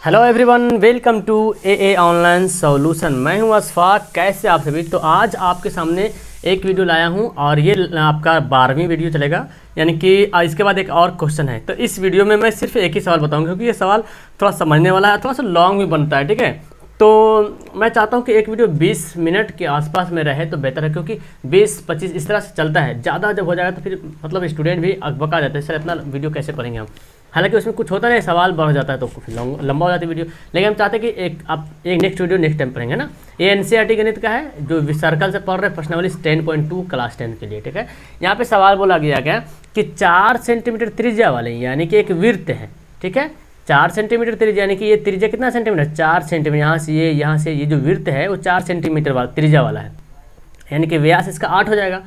Hello everyone, welcome to a online solution. मैं हूं अशफाक। कैसे आप सभी? तो आज आपके सामने एक वीडियो लाया हूं और ये आपका 12वीं वीडियो चलेगा, यानी कि इसके बाद एक और क्वेश्चन है। तो इस वीडियो में मैं सिर्फ एक ही सवाल बताऊंगा, क्योंकि ये सवाल थोड़ा समझने वाला है, थोड़ा सा लॉन्ग भी बनता है, ठीक है। तो मैं चाहता हूं कि एक वीडियो 20 मिनट के आसपास में रहे तो बेहतर है, क्योंकि 20-25 इस तरह से चलता है। ज़्यादा जब हो जाएगा तो फिर मतलब स्टूडेंट भी अकबका जाते हैं, सर इतना वीडियो कैसे पढ़ेंगे हम। हालांकि उसमें कुछ होता नहीं, सवाल बढ़ जाता है तो फिर लंबा हो जाती है वीडियो। लेकिन हम चाहते हैं कि एक नेक्स्ट वीडियो नेक्स्ट टाइम पढ़ेंगे ना। ये एनसीईआरटी गणित का है, जो सर्कल से पढ़ रहे हैं, प्रश्नावली 10.2 क्लास 10 के लिए, ठीक है। यहाँ पे सवाल बोला गया क्या कि 4 सेंटीमीटर त्रिज्या वाले, यानी कि एक वृत्त है, ठीक है। 4 सेंटीमीटर त्रिज्या, यानी कि ये त्रिज्या कितना सेंटीमीटर? 4 सेंटीमीटर। यहाँ से ये जो वृत्त है वो 4 सेंटीमीटर वाला त्रिज्या वाला है, यानी कि व्यास इसका 8 हो जाएगा।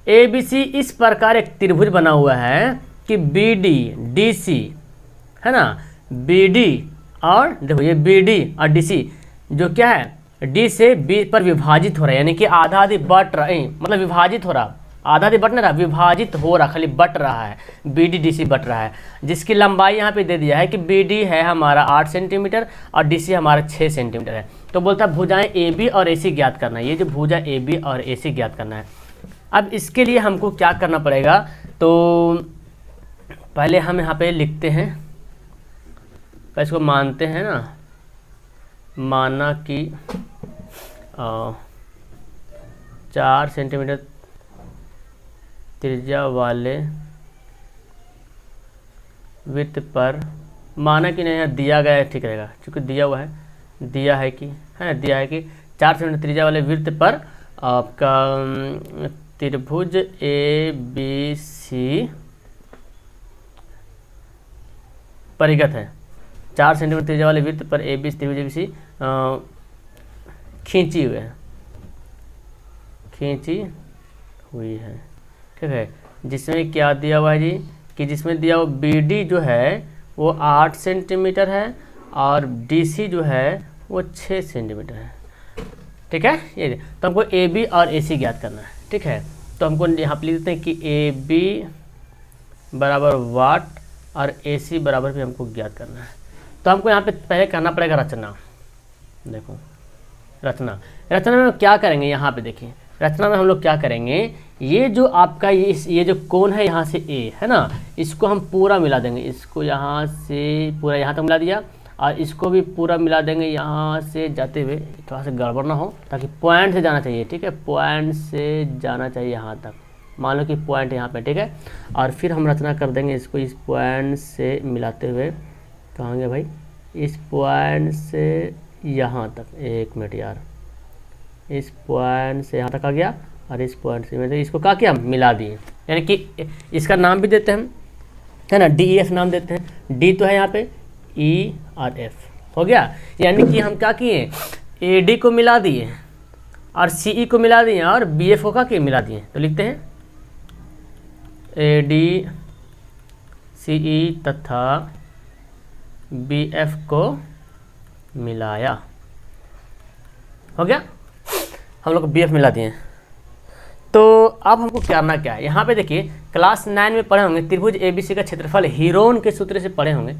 ABC इस प्रकार एक त्रिभुज बना हुआ है कि BD DC है ना, BD और देखो ये BD और DC जो क्या है, D से B पर विभाजित हो रहा है, यानी कि आधा आधी बट रहा है, मतलब विभाजित हो रहा, आधा आधी बट नहीं रहा, विभाजित हो रहा, खाली बट रहा है। BD DC बट रहा है, जिसकी लंबाई यहाँ पे दे दिया है कि BD है हमारा 8 सेंटीमीटर और DC हमारा 6 सेंटीमीटर है। तो बोलता है भुजाएं AB और AC ज्ञात करना है। ये जो भुजा AB और AC ज्ञात करना है। अब इसके लिए हमको क्या करना पड़ेगा, तो पहले हम यहाँ पे लिखते हैं, इसको मानते हैं ना, माना कि 4 सेंटीमीटर त्रिज्या वाले वृत्त पर, माना कि नहीं, यहाँ दिया गया है, ठीक रहेगा, क्योंकि दिया हुआ है, दिया है कि 4 सेंटीमीटर त्रिज्या वाले वृत्त पर आपका त्रिभुज ABC परिगत है। 4 सेंटीमीटर त्रिज्या वाले वृत्त पर ABC त्रिभुज ABC खींची हुई है, ठीक है। जिसमें क्या दिया हुआ है जी, कि जिसमें दिया हुआ BD जो है वो 8 सेंटीमीटर है और DC जो है वो 6 सेंटीमीटर है, ठीक है। ये तो हमको AB और AC ज्ञात करना है, ठीक है। तो हमको यहाँ पे लिख देते हैं कि AB बराबर वाट और AC बराबर भी हमको ज्ञात करना है। तो हमको यहाँ पे पहले करना पड़ेगा रचना। देखो रचना में क्या करेंगे, यहाँ पे देखिए, रचना में हम लोग क्या करेंगे, ये जो आपका ये जो कोण है यहाँ से A है ना, इसको हम पूरा मिला देंगे। इसको यहाँ से पूरा यहाँ तक मिला दिया और इसको भी पूरा मिला देंगे यहाँ से जाते हुए, थोड़ा सा गड़बड़ ना हो, ताकि पॉइंट से जाना चाहिए, ठीक है। पॉइंट से जाना चाहिए यहाँ तक, मान लो कि पॉइंट यहाँ पे, ठीक है। और फिर हम रचना कर देंगे इसको इस पॉइंट से मिलाते हुए, कहेंगे भाई इस पॉइंट से यहाँ तक, एक मिनट यार, इस पॉइंट से यहाँ तक आ गया और इस पॉइंट से मतलब इसको क्या किया, मिला दिए। यानी कि इसका नाम भी देते हैं हम, है ना, DEF नाम देते हैं। D तो है यहाँ पे, E और F हो गया। यानी कि हम क्या किए, AD को मिला दिए और CE को मिला दिए और BF को क्या किए, मिला दिए। तो लिखते हैं AD CE तथा BF को मिलाया, हो गया, हम लोग BF मिला दिए। तो अब हमको करना क्या है, यहाँ पे देखिए, क्लास 9 में पढ़े होंगे त्रिभुज ABC का क्षेत्रफल हीरोन के सूत्र से पढ़े होंगे,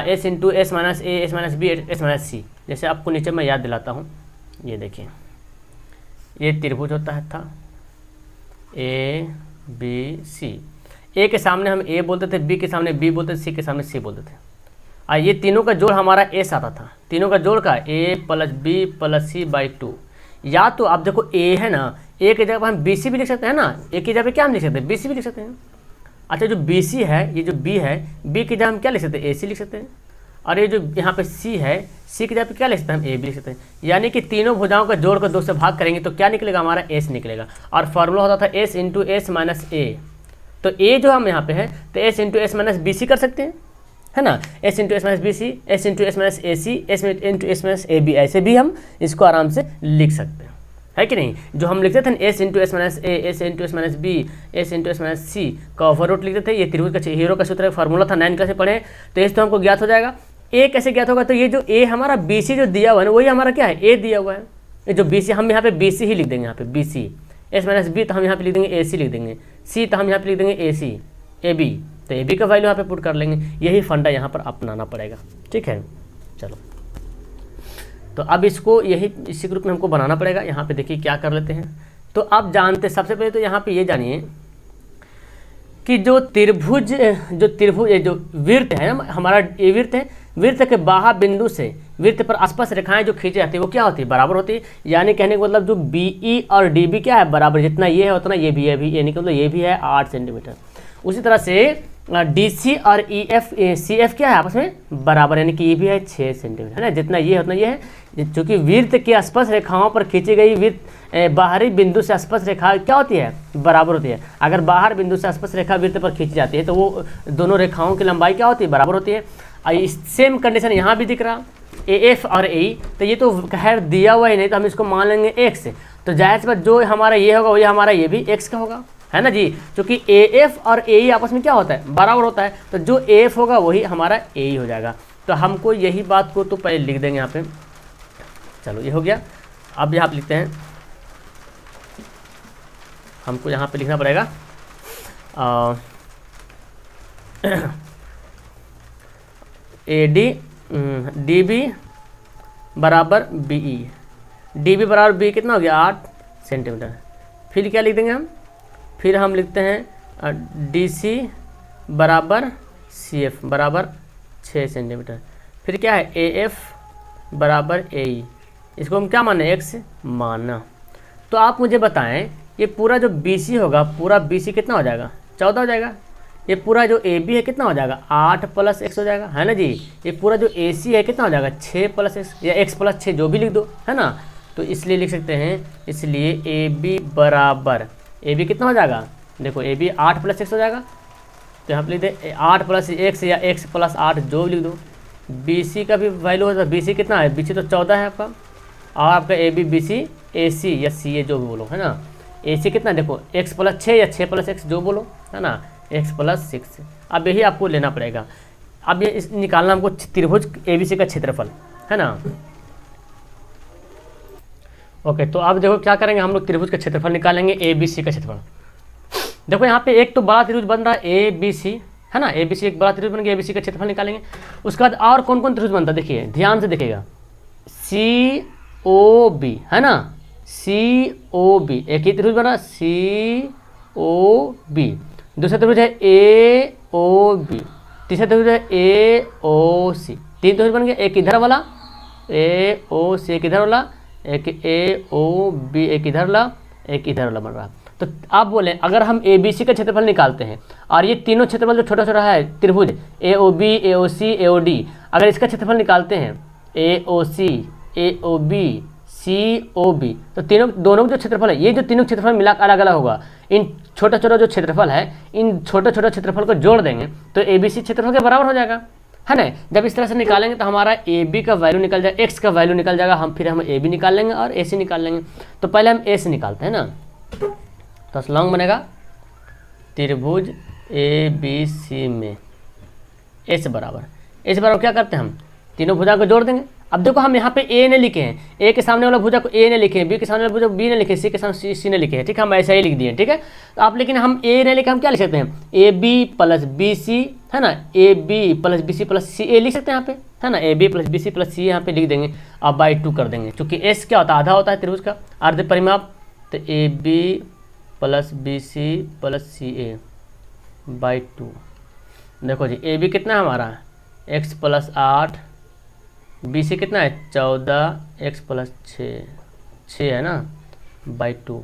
S into S minus A S minus B S minus C। जैसे आपको नीचे मैं याद दिलाता हूँ, ये देखिए, ये त्रिभुज होता है था ABC। A के सामने हम A बोलते थे, B के सामने B बोलते थे, C के सामने C बोलते थे। और ये तीनों का जोड़ हमारा S आता था, तीनों का जोड़ का A plus B plus C by 2। या तो आप देखो A है ना, A की जगह हम BC भी लिख सकते हैं ना, A की जगह पे क्या हम लिख सकते हैं, BC भी लिख सकते हैं। अच्छा, जो BC है, ये जो B है, B की जगह हम क्या लिख सकते हैं, AC लिख सकते हैं। और ये जो यहाँ पे C है, C की जगह पे क्या लिख सकते हैं, हम A भी लिख सकते हैं। यानी कि तीनों भुजाओं का जोड़ कर 2 से भाग करेंगे तो क्या निकलेगा, हमारा S निकलेगा। और फार्मूला होता था S into S minus A। तो A जो हम यहाँ पे है तो S into S minus BC कर सकते हैं, है ना, S into S minus BC, S into S minus AC, S into S minus AB, ऐसे भी हम इसको आराम से लिख सकते हैं, है कि नहीं। जो हम लिखते थे S into S minus A, S into S minus B, S into S minus C का ओवर रूट लिखते थे। ये त्रिभुज का हीरो का सूत्र फार्मूला था, 9 क्लास से पढ़े, तो इस तो हमको ज्ञात हो जाएगा। A कैसे ज्ञात होगा, तो ये जो A हमारा BC जो दिया हुआ है ना, वही हमारा क्या है, A दिया हुआ है। ये जो BC, हम यहाँ पे BC ही लिख देंगे, यहाँ पे BC, S माइनस B तो हम यहाँ पे लिख देंगे AC लिख देंगे, C तो हम यहाँ पे लिख देंगे AC AB, तो ए बी का वैल्यू यहाँ पे पुट कर लेंगे। यही फंडा यहाँ पर अपनाना पड़ेगा, ठीक है। चलो तो अब इसको यही इसी ग्रुप में हमको बनाना पड़ेगा। यहाँ पे देखिए क्या कर लेते हैं। तो आप जानते सबसे पहले तो यहाँ पे ये जानिए कि जो त्रिभुज जो वृत्त है ना हमारा, ये वृत्त है, वृत्त के बाह्य बिंदु से वृत्त पर आसपास रेखाएं जो खींची जाती है वो क्या होती है, बराबर होती है। यानी कहने का मतलब जो BE और DB क्या है, बराबर, जितना ये है उतना ये भी है, भी यानी कि मतलब ये भी है 8 सेंटीमीटर। उसी तरह से DC और CF क्या है, आपस में बराबर, यानी कि ये भी है 6 सेंटीमीटर, है ना, जितना ये है उतना ये है। चूँकि वृत्त के स्पर्श रेखाओं पर खींची गई वृत्त बाहरी बिंदु से स्पर्श रेखा क्या होती है, बराबर होती है। अगर बाहर बिंदु से स्पर्श रेखा वृत्त पर खींची जाती है तो वो दोनों रेखाओं की लंबाई क्या होती है, बराबर होती है। सेम कंडीशन यहाँ भी दिख रहा, AF और AE, तो ये तो खैर दिया हुआ ही नहीं, तो हम इसको मान लेंगे x। तो जाहिर सी बात जो हमारा ये होगा वही हमारा ये भी x का होगा, है ना जी, क्योंकि AF और AE आपस में क्या होता है, बराबर होता है। तो जो AF होगा वही हमारा AE हो जाएगा। तो हमको यही बात को तो पहले लिख देंगे यहाँ पे। चलो ये हो गया। अब यहाँ पे लिखते हैं, हमको यहाँ पे लिखना पड़ेगा DB बराबर BE, DB बराबर B कितना हो गया, 8 सेंटीमीटर। फिर क्या लिख देंगे हम, फिर हम लिखते हैं DC बराबर CF बराबर 6 सेंटीमीटर। फिर क्या है, AF बराबर AE, इसको हम क्या माने, x माना। तो आप मुझे बताएं ये पूरा जो BC होगा, पूरा BC कितना हो जाएगा, 14 हो जाएगा। ये पूरा जो AB है कितना हो जाएगा, 8 + x हो जाएगा, है ना जी। ये पूरा जो AC है कितना हो जाएगा, 6 + x या x + 6 जो भी लिख दो, है ना। तो इसलिए लिख सकते हैं, इसलिए AB बराबर, AB कितना हो जाएगा, देखो AB 8 + x हो जाएगा। तो यहाँ पर लिख दे 8 + x या x + 8 जो भी लिख दो। BC का भी वैल्यू होता है, BC कितना है, BC तो 14 है आपका, और आपका AB BC AC या CA जो भी बोलो, है ना। AC कितना, देखो x + 6 या 6 + x जो बोलो, है ना, x + 6। अब यही आपको लेना पड़ेगा। अब ये निकालना हमको त्रिभुज ABC का क्षेत्रफल, है ना। ओके, तो अब देखो क्या करेंगे हम लोग, त्रिभुज का क्षेत्रफल निकालेंगे, ABC का क्षेत्रफल। देखो यहाँ पे एक तो बड़ा त्रिभुज बन रहा है ABC, है ना, ABC एक बड़ा त्रिभुज बन गया, ABC का क्षेत्रफल निकालेंगे। उसके बाद और कौन कौन त्रिभुज बनता है, देखिए ध्यान से देखिएगा, COB, है ना, COB एक ही त्रिभुज बना, COB। दूसरा त्रिभुज है AOB, तीसरा त्रिभुज है AOC। 3 त्रिभुज बन गया, एक इधर वाला AOC, एक इधर वाला, एक AOB, एक इधर वाला, एक इधर वाला बन रहा। तो आप बोले अगर हम ABC का क्षेत्रफल निकालते हैं और ये तीनों क्षेत्रफल जो छोटा छोटा है त्रिभुज AOB, AOC, AOD, अगर इसका क्षेत्रफल निकालते हैं AOC, AOB, COB, तो दोनों जो क्षेत्रफल है, ये जो तीनों क्षेत्रफल मिला अलग अलग होगा। इन छोटा छोटा जो क्षेत्रफल है, इन छोटे छोटे क्षेत्रफल को जोड़ देंगे तो ABC क्षेत्रफल के बराबर हो जाएगा, है ना। जब इस तरह से निकालेंगे तो हमारा AB का वैल्यू निकल जाएगा, x का वैल्यू निकल जाएगा, फिर हम AB निकाल लेंगे और AC निकाल लेंगे। तो पहले हम A से निकालते हैं ना, तो लॉन्ग बनेगा त्रिभुज ABC में S बराबर क्या करते हैं हम, तीनों भुजा को जोड़ देंगे। अब देखो हम यहाँ पे A ने लिखे हैं, A के सामने वाला भुजा को A ने लिखे हैं, B के सामने वाला भुजा B ने लिखे, C के सामने C ने लिखे हैं, ठीक है, हम ऐसा ही लिख दिए, ठीक है। तो आप लेकिन हम A ने लिखे, हम क्या लिख सकते हैं, AB + BC, है ना, AB + BC + CA लिख सकते हैं यहाँ पे, है ना, AB + BC + CA यहाँ पे लिख देंगे और /2 कर देंगे, क्योंकि S क्या होता है, आधा होता है त्रिभुज का, अर्ध परिमाप। तो AB + BC + CA /2। देखो जी AB कितना है हमारा, x + 8, BC कितना है 14, x + 6 है ना, /2।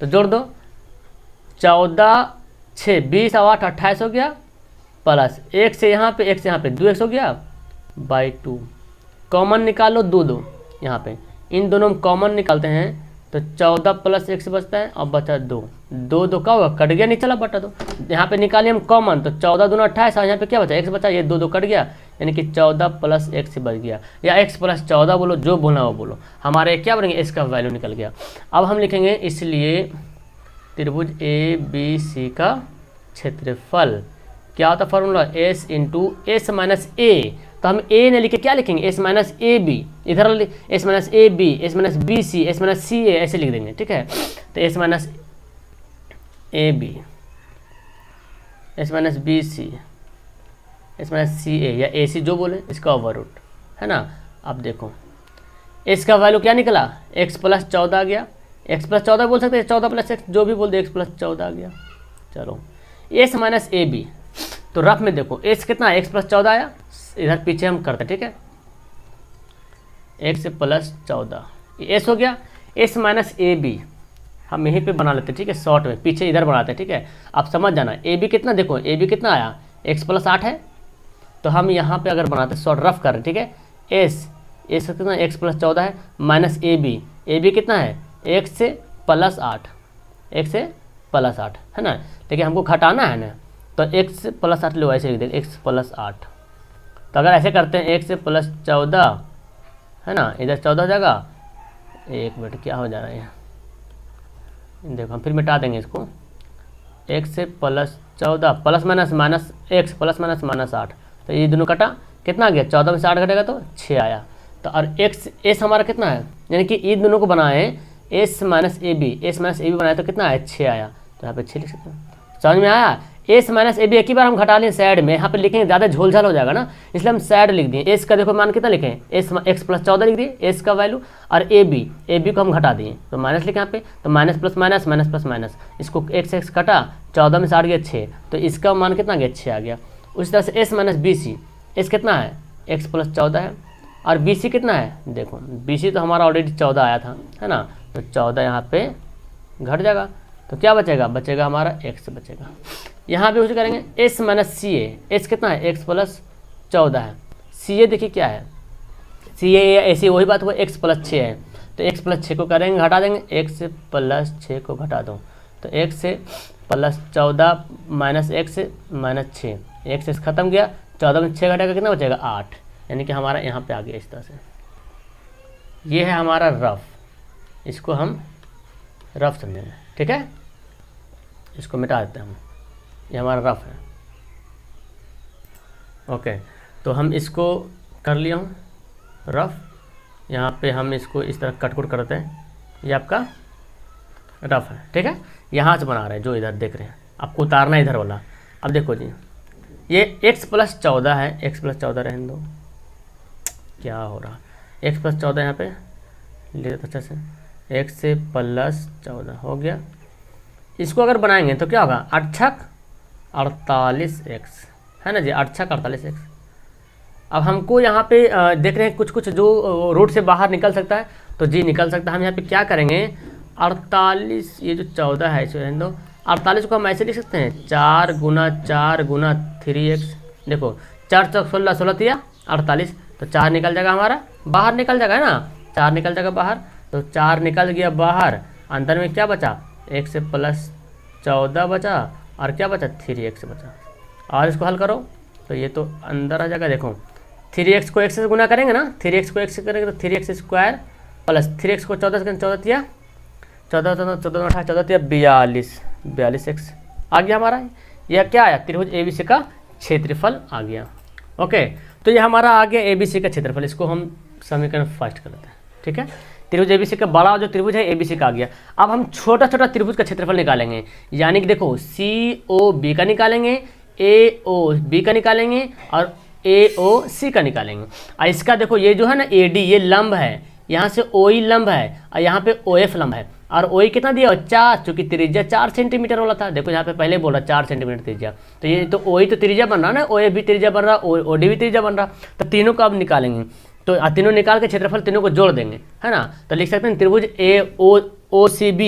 तो जोड़ दो, 14, 6, 20 और 8 28 हो गया, प्लस एक से यहाँ पे 2x हो गया, /2। कॉमन निकालो, 2 यहाँ पे, इन दोनों में कॉमन निकालते हैं तो 14 + x बचता है और बचा 2 का होगा, कट गया, नहीं चला बटा 2। यहाँ पे निकालिए हम कॉमन, तो 14 दूना 28 और यहाँ पे क्या बचा, x बचा, ये 2 कट गया, यानी कि 14 + x बच गया, या x + 14 बोलो, जो बोलना वो बोलो, हमारे क्या बनेंगे, इसका वैल्यू निकल गया। अब हम लिखेंगे इसलिए त्रिभुज ABC का क्षेत्रफल क्या होता है, फॉर्मूला S × S - A। तो हम A ने लिखे क्या लिखेंगे, S - AB, इधर S - AB, S - BC, S - CA ऐसे लिख देंगे, ठीक है। तो S - AB S minus B C, S minus C A या ए सी जो बोले, इसका ओवर रूट, है ना। अब देखो इसका वैल्यू क्या निकला, एक्स प्लस 14 आ गया, एक्स प्लस 14 बोल सकते हैं, 14 प्लस एक्स जो भी बोल दे, एक्स प्लस 14 आ गया। चलो एस माइनस ए बी, तो रफ में देखो एस कितना है, एक्स प्लस 14 आया, इधर पीछे हम करते, ठीक है, एक्स प्लस 14 एस हो गया। एस माइनस ए बी हम यहीं पे बना लेते हैं, ठीक है, शॉर्ट में पीछे इधर बनाते हैं, ठीक है। आप समझ जाना ए बी कितना, देखो ए बी कितना आया, एक्स प्लस 8 है, तो हम यहाँ पे अगर बनाते शॉर्ट रफ कर रहे हैं, ठीक है, एस एस कितना, एक्स प्लस 14 है, माइनस ए बी कितना है, एक्स से प्लस 8, एक्स से प्लस 8, है ना, लेकिन हमको घटाना है ना, तो एक्स से प्लस 8 लो, ऐसे लिख देंगे एक्स प्लस 8। तो अगर ऐसे करते हैं एक्स से प्लस 14, है ना, इधर 14 हो जाएगा, एक मिनट क्या हो जा रहा है, देखो हम फिर मिटा देंगे इसको, एक्स से plus 14 plus minus minus x plus minus minus 8, तो ये दोनों कटा, कितना आ गया, 14 में से 8 घटेगा तो 6 आया। तो और एक्स एस हमारा कितना है, यानी कि ये दोनों को बनाए एस माइनस ए बी बनाए तो कितना आया, 6 आया, तो यहाँ पे 6 लिख सकते हैं। समझ में आया, एस माइनस ए बी एक ही बार हम घटा लें साइड में, यहाँ पे लिखेंगे ज़्यादा झोलझाल हो जाएगा ना, इसलिए हम साइड लिख दिए। एस का देखो मान कितना लिखें, एस एक्स प्लस 14 लिख दिए एस का वैल्यू, और ए बी को हम घटा दिए तो माइनस लिखे यहाँ पे, तो minus plus minus minus plus minus, इसको एक्स कटा, 14 में से 8 गया 6, तो इसका मान कितना गया, 6 आ गया। उसी तरह से S minus B C, S कितना है, एक्स प्लस 14 है, और बी सी कितना है, देखो बी सी तो हमारा ऑलरेडी 14 आया था, है ना, तो 14 यहाँ पे घट जाएगा, तो क्या बचेगा हमारा एक्स बचेगा। यहाँ पे उसे करेंगे एस माइनस सी ए, एस कितना है, एक्स प्लस 14 है, सी ए देखिए क्या है, सी ए या ए सी वही बात हुआ, एक्स प्लस 6 है, तो एक्स प्लस 6 को करेंगे घटा देंगे, एक्स से प्लस 6 को घटा दो, तो एक्स से प्लस 14 माइनस एक्स से माइनस 6, एक्स से खत्म गया, 14 में 6 घटेगा कितना बचेगा, 8, यानी कि हमारा यहाँ पे आ गया इस तरह से। ये है हमारा रफ, इसको हम रफ समझेंगे, ठीक है, इसको मिटा देते हैं हम, ये हमारा रफ है। ओके, तो हम इसको कर लिया हूँ रफ, यहाँ पे हम इसको इस तरह कटकुट करते हैं, ये आपका रफ है, ठीक है। यहाँ से बना रहे हैं जो इधर देख रहे हैं, आपको उतारना है इधर वाला। अब देखो जी, ये x प्लस 14 है, x प्लस 14 रहने दो, क्या हो रहा, x प्लस 14 यहाँ पे ले लेते अच्छे से, x से प्लस 14 हो गया। इसको अगर बनाएंगे तो क्या होगा, 8 48x, है ना जी, 8 48x। अब हमको यहाँ पे देख रहे हैं कुछ जो रूट से बाहर निकल सकता है, तो जी निकल सकता है। हम यहाँ पे क्या करेंगे, 48, ये जो 14 है इसे रहने दो, 48 को हम ऐसे लिख सकते हैं 4 गुना 3x, देखो 4 चौक 16, 16 तिया 48, तो 4 निकल जाएगा हमारा, बाहर निकल जाएगा, है ना, 4 निकल जाएगा बाहर, तो 4 निकल गया बाहर, अंदर में क्या बचा, x से प्लस 14 बचा, और क्या बचा, 3x बचा। और इसको हल करो तो ये तो अंदर आ जाएगा, देखो 3x को x से गुना करेंगे ना, 3x को x से करेंगे तो 3x स्क्वायर प्लस 3x को 14 से 14 तिया 14 14 तिया 42x आ गया हमारा। यह क्या आया, त्रिभुज ABC का क्षेत्रफल आ गया। ओके, तो ये हमारा आ गया ABC का क्षेत्रफल, इसको हम समीकरण फर्स्ट कर लेते हैं, ठीक है। त्रिभुज ABC का बड़ा जो त्रिभुज है ABC का आ गया। अब हम छोटा छोटा त्रिभुज का क्षेत्रफल निकालेंगे, यानी कि देखो COB का निकालेंगे, AOB का निकालेंगे, और AOC का निकालेंगे। और इसका देखो ये जो है ना AD, ये लंब है, यहाँ से OE लंब है, और यहाँ पे OF लंब है, और OE कितना दिया, 4, चूँकि त्रिज्या 4 सेंटीमीटर वाला था, देखो यहाँ पे पहले बोला 4 सेंटीमीटर त्रिज्या, तो ये तो OE तो त्रिज्या बन रहा ना, OF भी त्रिज्या बन रहा, OD भी त्रिज्या बन रहा, तो तीनों को अब निकालेंगे, तो तीनों निकाल के क्षेत्रफल तीनों को जोड़ देंगे, है ना। तो लिख सकते हैं त्रिभुज AOCB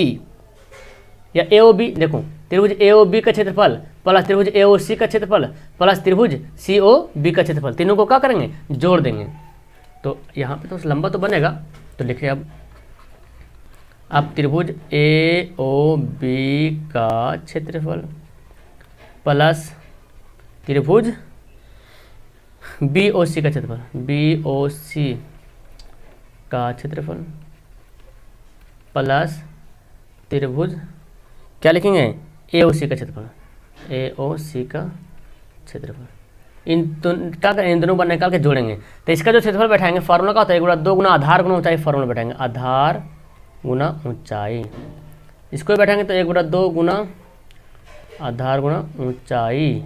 या AOB, देखो त्रिभुज AOB का क्षेत्रफल प्लस त्रिभुज AOC का क्षेत्रफल प्लस त्रिभुज COB का क्षेत्रफल, तीनों को क्या करेंगे, जोड़ देंगे। तो यहाँ पे तो लंबा तो बनेगा, तो लिखिए अब त्रिभुज AOB का क्षेत्रफल प्लस त्रिभुज BOC का क्षेत्रफल, BOC का क्षेत्रफल प्लस त्रिभुज क्या लिखेंगे, AOC का क्षेत्रफल, AOC का क्षेत्रफल। इन दोनों पर निकाल के जोड़ेंगे, तो इसका जो क्षेत्रफल बैठाएंगे फार्मूला का होता है 1 गुणा 2 गुना आधार गुना ऊंचाई, फार्मूला बैठाएंगे आधार गुना ऊंचाई। इसको बैठाएंगे तो 1 गुणा 2 गुना आधार गुना ऊंचाई,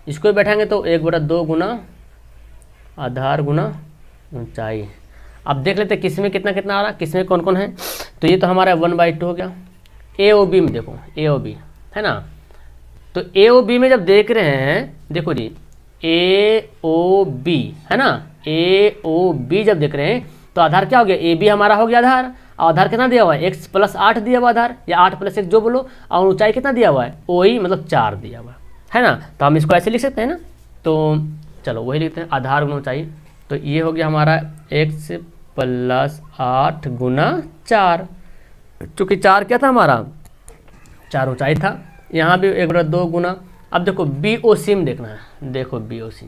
इसको भी बैठाएंगे तो 1/2 गुना आधार गुना ऊंचाई। अब देख लेते हैं किस में कितना कितना आ रहा है, किस में कौन कौन है। तो ये तो हमारा 1/2 हो गया। ए ओ बी में देखो, ए ओ बी है ना, तो ए ओ बी में जब देख रहे हैं, देखो जी ए ओ बी है ना, ए ओ बी जब देख रहे हैं तो आधार क्या हो गया, ए बी हमारा हो गया आधार। आधार कितना दिया हुआ है, x+8 दिया हुआ आधार, या 8+1 जो बोलो, और ऊंचाई कितना दिया हुआ है, ओ ई मतलब 4 दिया हुआ है ना। तो हम इसको ऐसे लिख सकते हैं ना, तो चलो वही लिखते हैं, आधार गुना ऊंचाई। तो ये हो गया हमारा x+8 गुना 4, चूँकि 4 क्या था हमारा, 4 ऊंचाई था। यहाँ भी 1/2 गुना। अब देखो बी ओ सी में देखना है, देखो बी ओ सी,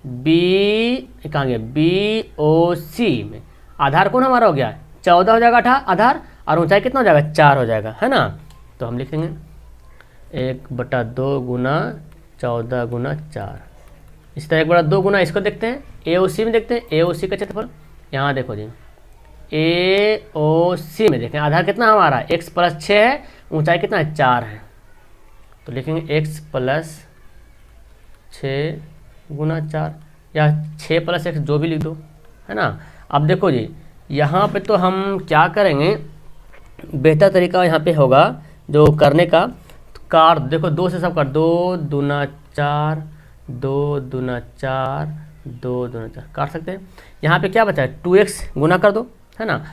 बी कहाँ गया, बी ओ सी में आधार कौन हमारा हो गया 14 हो जाएगा आधार, और ऊंचाई कितना हो जाएगा 4 हो जाएगा है ना। तो हम लिखेंगे 1/2 गुना 14 गुना 4। इस तरह 1/2 गुना इसको देखते हैं, ए ओ सी में देखते हैं, ए ओ सी का क्षेत्रफल। यहाँ देखो जी ए ओ सी में देखें आधार कितना हमारा x+6 है, ऊंचाई कितना है 4 है। तो लिखेंगे x+6 गुना 4, या 6+x जो भी लिख दो है ना। अब देखो जी यहाँ पे तो हम क्या करेंगे, बेहतर तरीका यहाँ पे होगा जो करने का, काट देखो 2 से सब कर, 2 दूना 4, 2 दूना 4, 2 दूना 4 काट सकते हैं। यहाँ पे क्या बचा है 2x गुना कर दो है ना।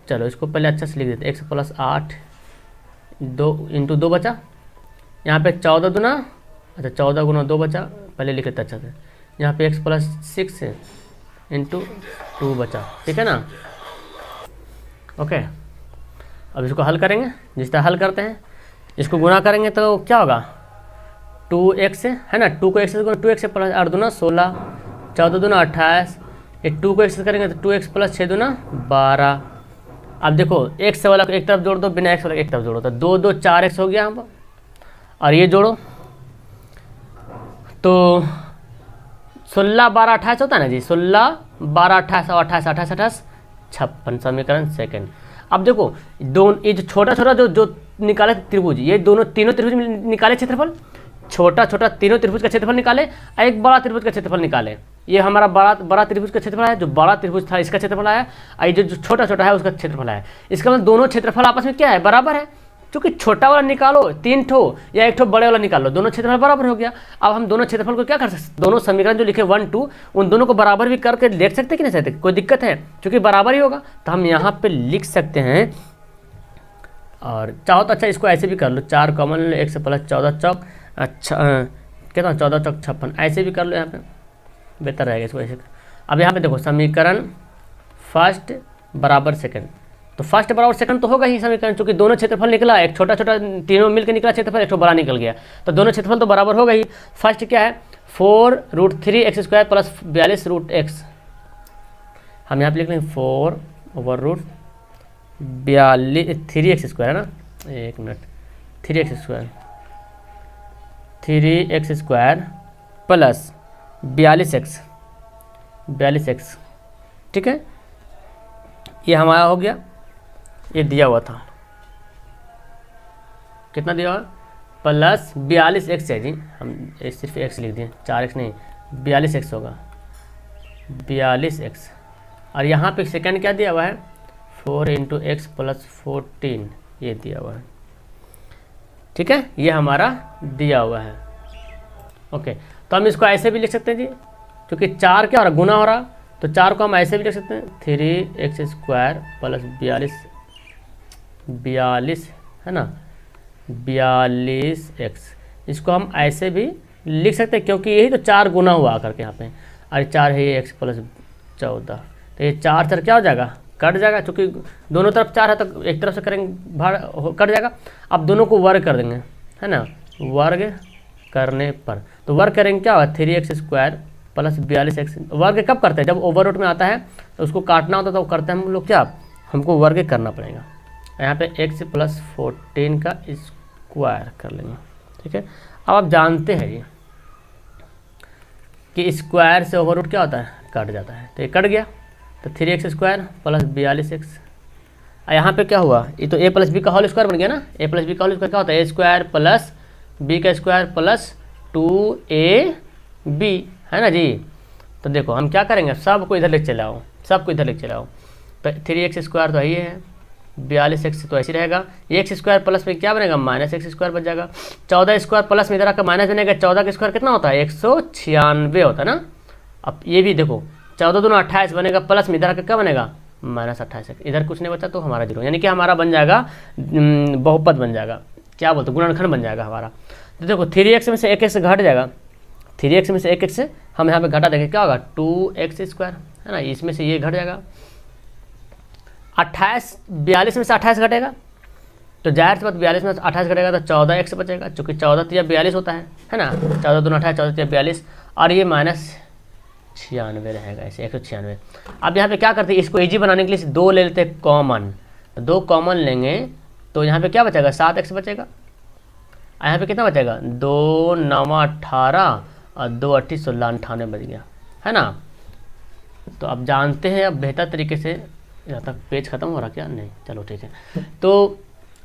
चलो इसको पहले अच्छा से लिख देते हैं, x+8 2 × 2 बचा, यहाँ पे 14 दूना, अच्छा 14 गुना 2 बचा, पहले लिख लेते अच्छा से। यहाँ पे x+6 × 2 बचा, ठीक है ना। ओके, अब इसको हल करेंगे, जिस तरह हल करते हैं इसको गुना करेंगे तो क्या होगा 2x है ना, 2 को x से गुना 2x से प्लस 8 दूना 16, 14 दूना 28, ये 2 को x से करेंगे तो 2x + 6 दूना 12। अब देखो x वाला को एक तरफ जोड़ दो, बिना x वाला एक तरफ जोड़ो, तो 2 2 4x हो गया हम, और ये जोड़ो तो 16 12 28 होता है ना जी, 16 12 28 और 28 28 28 56 समीकरण सेकंड। अब देखो ये जो छोटा छोटा जो निकाले त्रिभुज, ये तीनों त्रिभुज निकाले क्षेत्रफल, छोटा छोटा तीनों त्रिभुज का क्षेत्रफल निकाले, एक बड़ा त्रिभुज का क्षेत्रफल निकाले। ये हमारा बड़ा त्रिभुज का क्षेत्रफल है, जो बड़ा त्रिभुज था इसका क्षेत्रफल आया, और ये जो छोटा छोटा है उसका क्षेत्रफल आया। इसका मतलब दोनों क्षेत्रफल आपस में क्या है, बराबर है। क्योंकि छोटा वाला निकालो 3 ठो या 1 ठो बड़े वाला निकालो, दोनों क्षेत्रफल बराबर हो गया। अब हम दोनों क्षेत्रफल को क्या कर सकते, दोनों समीकरण जो लिखे 1 2 उन दोनों को बराबर भी करके देख सकते कि नहीं सकते, कोई दिक्कत है, क्योंकि बराबर ही होगा। तो हम यहाँ पे लिख सकते हैं, और चाहो तो अच्छा इसको ऐसे भी कर लो, 4 कॉमन लो, 1 से प्लस 14 चौक, अच्छा कितना 14 चौक 56, ऐसे भी कर लो, यहाँ पे बेहतर रहेगा इसको ऐसे। अब यहाँ पे देखो समीकरण फर्स्ट बराबर सेकंड, तो फर्स्ट बराबर सेकंड तो होगा ही समीकरण, क्योंकि दोनों क्षेत्रफल निकला, एक छोटा छोटा तीनों मिलकर निकला क्षेत्रफल, एक बड़ा निकल गया, तो दोनों क्षेत्रफल तो बराबर होगा ही। फर्स्ट क्या है 4√3x² + 42√x, हम यहाँ पे लिख लेंगे 4/3x² है ना, एक मिनट 3x² + 42x, ठीक है, ये हमारा हो गया। ये दिया हुआ था कितना दिया हुआ प्लस 42x है जी, हम सिर्फ x लिख दिए, 4x नहीं 42x होगा, 42x। और यहाँ पे सेकंड क्या दिया हुआ है 4 × x + 14, ये दिया हुआ है, ठीक है, ये हमारा दिया हुआ है। ओके, तो हम इसको ऐसे भी लिख सकते हैं जी, क्योंकि 4 क्या हो रहा गुना हो रहा, तो 4 को हम ऐसे भी लिख सकते हैं 3x² + 42 है ना, 42x, इसको हम ऐसे भी लिख सकते हैं, क्योंकि यही तो 4 गुना हुआ करके यहाँ पे, और 4 है x + 14, तो ये 4 4 क्या हो जाएगा कट जाएगा, क्योंकि दोनों तरफ 4 है तो एक तरफ से करेंगे भाग कट जाएगा। अब दोनों को वर्ग कर देंगे है ना, वर्ग करने पर तो वर्ग करेंगे क्या होगा 3x² + 42x। वर्ग कब करते हैं, जब ओवररूट में आता है तो उसको काटना होता है, तो करते हैं हम लोग क्या, हमको वर्ग करना पड़ेगा। यहाँ पे x + 14 का स्क्वायर कर लेंगे, ठीक है। अब आप जानते हैं ये कि स्क्वायर से ओवररूट क्या होता है कट जाता है, तो ये कट गया, तो 3x² + 42x यहाँ पे क्या हुआ, ये तो ए प्लस बी का होल स्क्वायर बन गया ना। ए प्लस बी का होल स्क्वायर क्या होता है, ए स्क्वायर प्लस बी का स्क्वायर प्लस 2ab, है ना जी। तो देखो हम क्या करेंगे, सबको इधर लेके चलाओ, सबको इधर लेके चलाओ। तो 3x स्क्वायर तो यही है, 42x तो ऐसे रहेगा, एक्स स्क्वायर प्लस में क्या बनेगा, माइनस एक्स स्क्वायर बन जाएगा। 14 स्क्वायर प्लस में इधर आकर माइनस बनेगा, 14 का स्क्वायर कितना होता है, 196 होता है ना। अब ये भी देखो 14 दूना 28 बनेगा, प्लस में इधर आकर क्या बनेगा, माइनस 28, इधर कुछ नहीं बचा तो हमारा जीरो, यानी कि हमारा बन जाएगा बहुपद बन जाएगा, क्या बोलते हैं, गुणनखंड बन जाएगा हमारा। तो देखो 3x में से एक एक्स घट जाएगा, 3x में से एक एक्स हम यहाँ पे घटा देंगे, क्या होगा 2x स्क्वायर, है ना। इसमें से ये घट जाएगा, 42 में से 28 घटेगा, तो जाहिर सी बात 42 में से 28 घटेगा तो 14x बचेगा, चूँकि 14 तिया 42 होता है ना। 14 दूना 28, 14 तिया 42, और ये -96 रहेगा, ऐसे 196। अब यहाँ पे क्या करते हैं, इसको इजी बनाने के लिए 2 ले लेते हैं कॉमन, तो 2 कॉमन लेंगे तो यहाँ पे क्या बचेगा, 7x बचेगा। यहाँ पे कितना बचेगा, 2 9 18 और 2 8 16 98 बच गया, है ना। तो अब जानते हैं अब बेहतर तरीके से, यहाँ तक पेज खत्म हो रहा क्या, नहीं चलो ठीक है। तो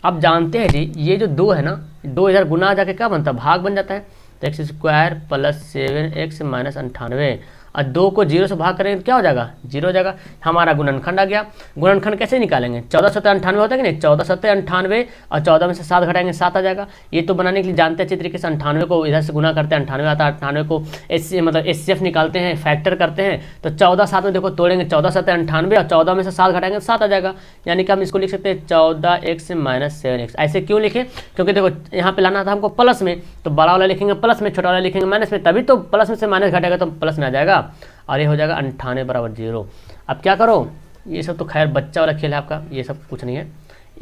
अब जानते हैं जी, ये जो 2 है ना, 2 इधर गुना जाके क्या बनता है, भाग बन जाता है। तो x square plus 7x minus 98, और 2 को 0 से भाग करेंगे तो क्या हो जाएगा, 0 हो जाएगा। हमारा गुणनखंड आ गया। गुणनखंड कैसे निकालेंगे, 14 7 98 होता है कि नहीं, 14 7 98 और 14 में से 7 घटाएंगे 7 आ जाएगा। ये तो बनाने के लिए जानते हैं अच्छी तरीके से, 98 को इधर से गुना करते हैं 98 आता है, 98 को मतलब HCF निकालते हैं, फैक्टर करते हैं। तो 14 7 में देखो तोड़ेंगे, 14 7 98 और 14 में से 7 घटाएंगे 7 आ जाएगा, यानी कि हम इसको लिख सकते हैं 14x माइनस 7x। ऐसे क्यों लिखे, क्योंकि देखो यहाँ पे लाना था हमको प्लस में, तो बड़ा वाला लिखेंगे प्लस में, छोटा वाला लिखेंगे माइनस में, तभी तो प्लस में से माइनस घटेगा तो प्लस में आ जाएगा, और ये हो जाएगा 98 बराबर 0। अब क्या करो, ये सब तो खैर बच्चा वाला खेल है आपका, ये सब कुछ नहीं है।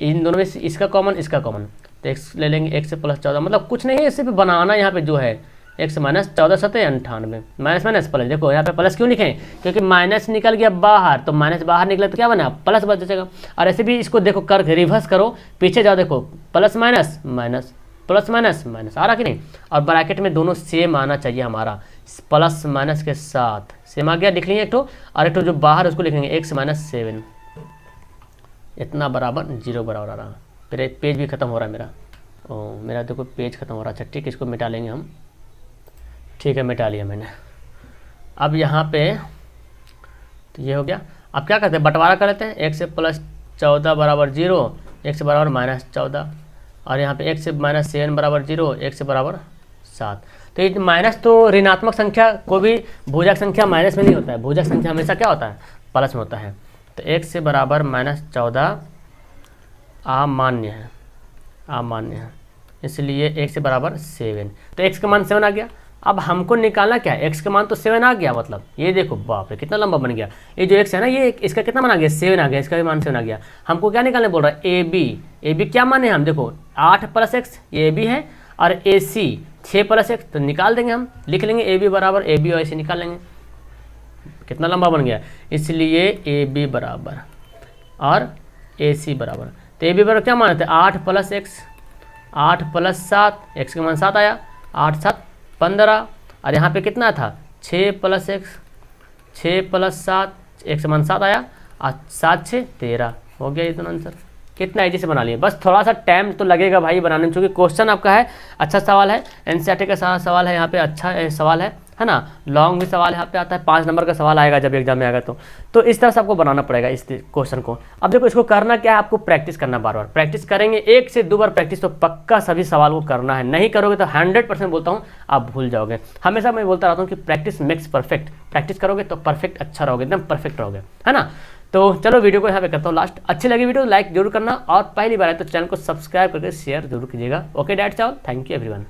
इन दोनों में से इसका कॉमन, इसका कॉमन, तो x ले लेंगे, x से प्लस 14, मतलब कुछ नहीं है, सिर्फ बनाना यहाँ पे जो है x minus 14 7 98, minus minus plus. देखो यहाँ पे प्लस क्यों लिखें, क्योंकि माइनस निकल गया बाहर, तो माइनस बाहर निकला तो क्या बना, प्लस बच जाएगा। और ऐसे भी इसको देखो कर रिवर्स करो, पीछे जाओ, देखो plus minus minus plus minus minus आ रहा कि नहीं। और ब्रैकेट में दोनों सेम आना चाहिए हमारा, प्लस माइनस के साथ सेम आ गया, लिख लेंगे एक ठो, और एक ठो जो बाहर उसको लिखेंगे x माइनस 7, इतना बराबर 0 बराबर आ रहा। फिर पेज भी खत्म हो रहा है मेरा, ओ मेरा देखो पेज खत्म हो रहा है। अच्छा ठीक है, इसको मिटा लेंगे हम, ठीक है मिटा लिया मैंने। अब यहाँ पे तो ये हो गया। अब क्या करते हैं, बंटवारा कर लेते हैं, x से प्लस 14 बराबर 0, x बराबर माइनस 14, और यहाँ पे x से माइनस 7 बराबर 0, x बराबर 7। तो ये माइनस तो ऋणात्मक संख्या को भी भुजक संख्या माइनस में नहीं होता है, भुजक संख्या हमेशा क्या होता है, प्लस में होता है। तो x से बराबर माइनस 14 अमान्य है, अमान्य है, इसलिए x से बराबर 7। तो x का मान 7 आ गया। अब हमको निकालना क्या है, x का मान तो 7 आ गया, मतलब ये देखो बाप रे कितना लंबा बन गया। ये जो x है ना, ये इसका कितना मान आ गया, 7 आ गया, इसका भी मान 7 आ गया। हमको क्या निकालने बोल रहा है, ab क्या माने हम, देखो 8 प्लस x ये ab है, और ac 6 प्लस x, तो निकाल देंगे हम, लिख लेंगे ab बराबर ab, और ऐसे निकाल लेंगे, कितना लंबा बन गया, इसलिए ab बराबर और ac बराबर। तो ab बराबर क्या माने थे, 8 प्लस x, 8 प्लस 7, x का मान 7 आया, 8 7 15, और यहाँ पे कितना था 6 प्लस x, 6 प्लस 7, x का मान 7 आया, और 7 6 13 हो गया। ये दोनों आंसर कितना ईजी से बना लिए, बस थोड़ा सा टाइम तो लगेगा भाई बनाने में, क्योंकि क्वेश्चन आपका है अच्छा सवाल है, एनसीईआरटी का सारा सवाल है यहाँ पे, अच्छा सवाल है ना। लॉन्ग भी सवाल यहाँ पे आता है, 5 नंबर का सवाल आएगा जब एग्जाम में आएगा तो इस तरह से आपको बनाना पड़ेगा इस क्वेश्चन को। अब देखो इसको करना क्या है, आपको प्रैक्टिस करना, बार बार प्रैक्टिस करेंगे, 1 से 2 बार प्रैक्टिस तो पक्का सभी सवाल को करना है। नहीं करोगे तो 100% बोलता हूँ आप भूल जाओगे। हमेशा मैं बोलता रहता हूँ कि प्रैक्टिस मेक्स परफेक्ट, प्रैक्टिस करोगे तो परफेक्ट अच्छा रहोगे, एकदम परफेक्ट रहोगे, है ना। तो चलो वीडियो को यहाँ पे करता हूँ लास्ट। अच्छी लगी वीडियो लाइक जरूर करना, और पहली बार है तो चैनल को सब्सक्राइब करके शेयर जरूर कीजिएगा। Okay that's all, thank you everyone.